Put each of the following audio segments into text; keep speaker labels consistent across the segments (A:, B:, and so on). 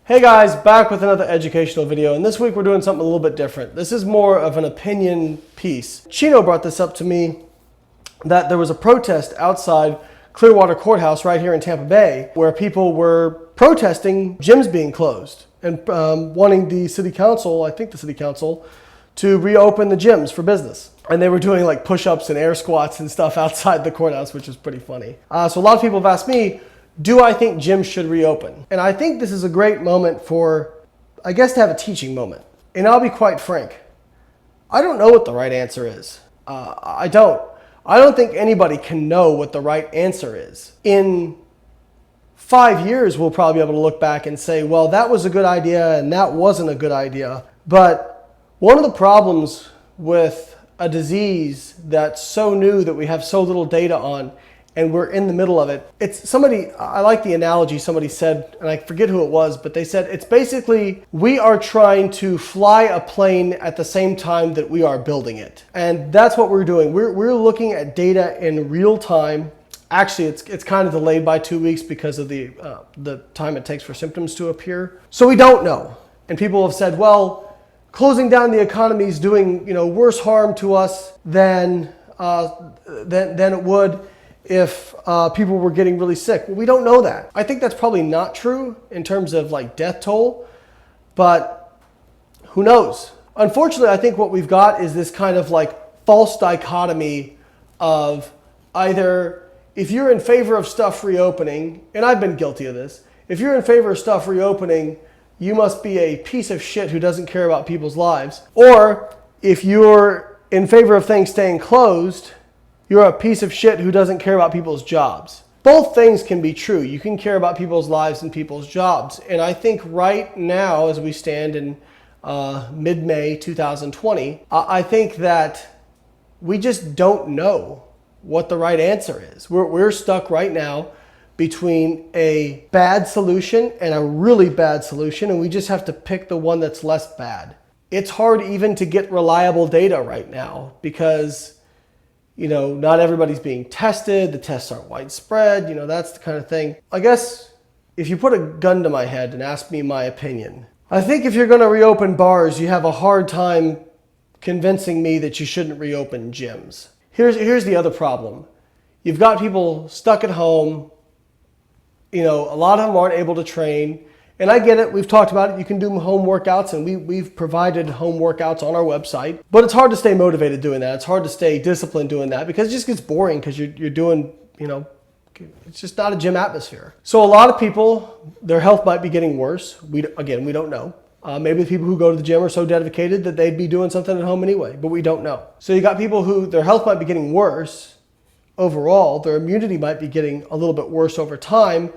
A: Hey guys, back with another educational video, and this week we're doing something a little bit different. This is more of an opinion piece. Chino brought this up to me that there was a protest outside Clearwater Courthouse right here in Tampa Bay where people were protesting gyms being closed and wanting the city council, I think the city council, to reopen the gyms for business. And they were doing like push-ups and air squats and stuff outside the courthouse, which is pretty funny. So a lot of people have asked me, do I think gyms should reopen? And I think this is a great moment for, I guess, to have a teaching moment. And I'll be quite frank. I don't know what the right answer is. I don't think anybody can know what the right answer is. In 5 years, we'll probably be able to look back and say, well, that was a good idea and that wasn't a good idea. But one of the problems with a disease that's so new that we have so little data on, and we're in the middle of it. It's somebody, I like the analogy somebody said, and I forget who it was, but they said it's basically we are trying to fly a plane at the same time that we are building it. And that's what we're doing. We're looking at data in real time. Actually, it's kind of delayed by 2 weeks because of the time it takes for symptoms to appear. So we don't know. And people have said, well, closing down the economy is doing worse harm to us than it would if people were getting really sick. Well, we don't know that. I think that's probably not true in terms of like death toll, but who knows? Unfortunately, I think what we've got is this kind of like false dichotomy of either if you're in favor of stuff reopening, and I've been guilty of this, if you're in favor of stuff reopening, you must be a piece of shit who doesn't care about people's lives. Or if you're in favor of things staying closed, you're a piece of shit who doesn't care about people's jobs. Both things can be true. You can care about people's lives and people's jobs. And I think right now, as we stand in mid-May 2020, I think that we just don't know what the right answer is. We're stuck right now between a bad solution and a really bad solution, and we just have to pick the one that's less bad. It's hard even to get reliable data right now because not everybody's being tested. The tests aren't widespread. That's the kind of thing. I guess if you put a gun to my head and ask me my opinion, I think if you're going to reopen bars, you have a hard time convincing me that you shouldn't reopen gyms. Here's the other problem. You've got people stuck at home. A lot of them aren't able to train. And I get it. We've talked about it. You can do home workouts, and we've provided home workouts on our website. But it's hard to stay motivated doing that. It's hard to stay disciplined doing that because it just gets boring because you're doing, it's just not a gym atmosphere. So a lot of people, their health might be getting worse. We don't know. Maybe the people who go to the gym are so dedicated that they'd be doing something at home anyway, but we don't know. So you got people who their health might be getting worse overall. Their immunity might be getting a little bit worse over time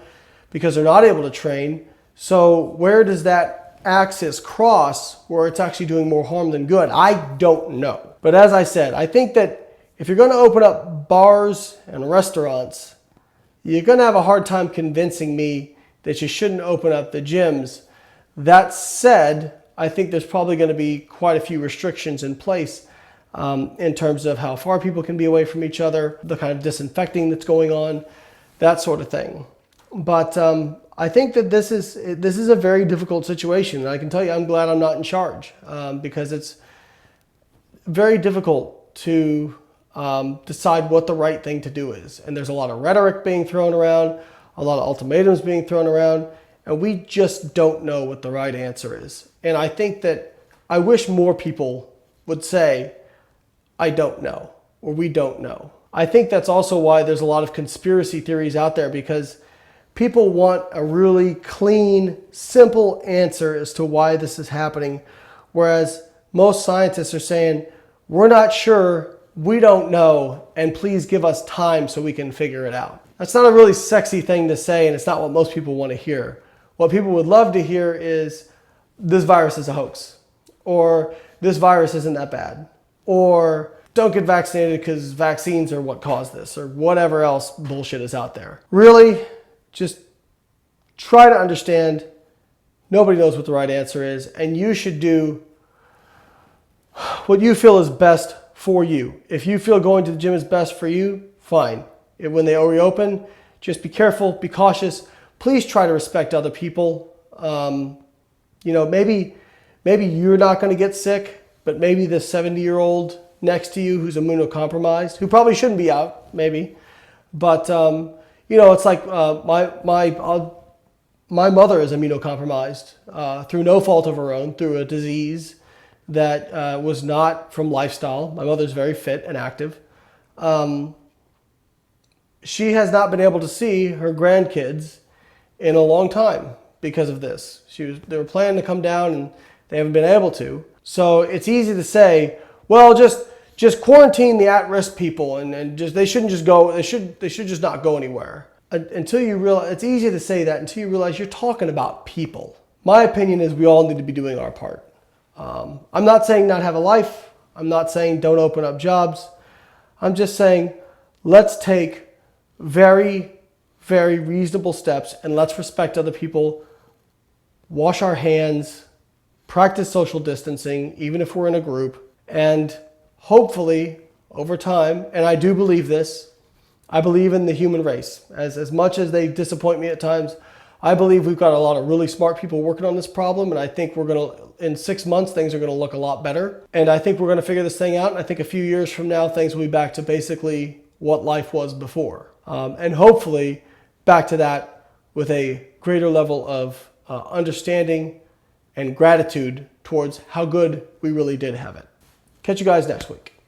A: because they're not able to train. So where does that axis cross where it's actually doing more harm than good? I don't know. But as I said, I think that if you're going to open up bars and restaurants, you're going to have a hard time convincing me that you shouldn't open up the gyms. That said, I think there's probably going to be quite a few restrictions in place in terms of how far people can be away from each other, the kind of disinfecting that's going on, that sort of thing. But I think that this is a very difficult situation. And I can tell you I'm glad I'm not in charge because it's very difficult to decide what the right thing to do is. And there's a lot of rhetoric being thrown around, a lot of ultimatums being thrown around, and we just don't know what the right answer is. And I think that I wish more people would say, I don't know, or we don't know. I think that's also why there's a lot of conspiracy theories out there because people want a really clean, simple answer as to why this is happening, whereas most scientists are saying, we're not sure, we don't know, and please give us time so we can figure it out. That's not a really sexy thing to say, and it's not what most people want to hear. What people would love to hear is, this virus is a hoax, or this virus isn't that bad, or don't get vaccinated because vaccines are what caused this, or whatever else bullshit is out there. Really? Just try to understand nobody knows what the right answer is, and you should do what you feel is best for you. If you feel going to the gym is best for you, fine. When they reopen, just be careful, be cautious. Please try to respect other people. You know, maybe you're not going to get sick, but maybe the 70-year-old next to you who's immunocompromised, who probably shouldn't be out, maybe. But, you know, it's like my mother is immunocompromised through no fault of her own, through a disease that was not from lifestyle. My mother's very fit and active. She has not been able to see her grandkids in a long time because of this. They were planning to come down and they haven't been able to. So it's easy to say, well, just quarantine the at-risk people and just they shouldn't just go. They should just not go anywhere. Until you realize, it's easy to say that until you realize you're talking about people. My opinion is we all need to be doing our part. I'm not saying not have a life. I'm not saying don't open up jobs. I'm just saying let's take very, very reasonable steps and let's respect other people. Wash our hands, practice social distancing, even if we're in a group, and hopefully over time, and I do believe this, I believe in the human race. As much as they disappoint me at times, I believe we've got a lot of really smart people working on this problem, and I think in 6 months, things are gonna look a lot better. And I think we're gonna figure this thing out, and I think a few years from now, things will be back to basically what life was before. And hopefully back to that with a greater level of understanding and gratitude towards how good we really did have it. Catch you guys next week.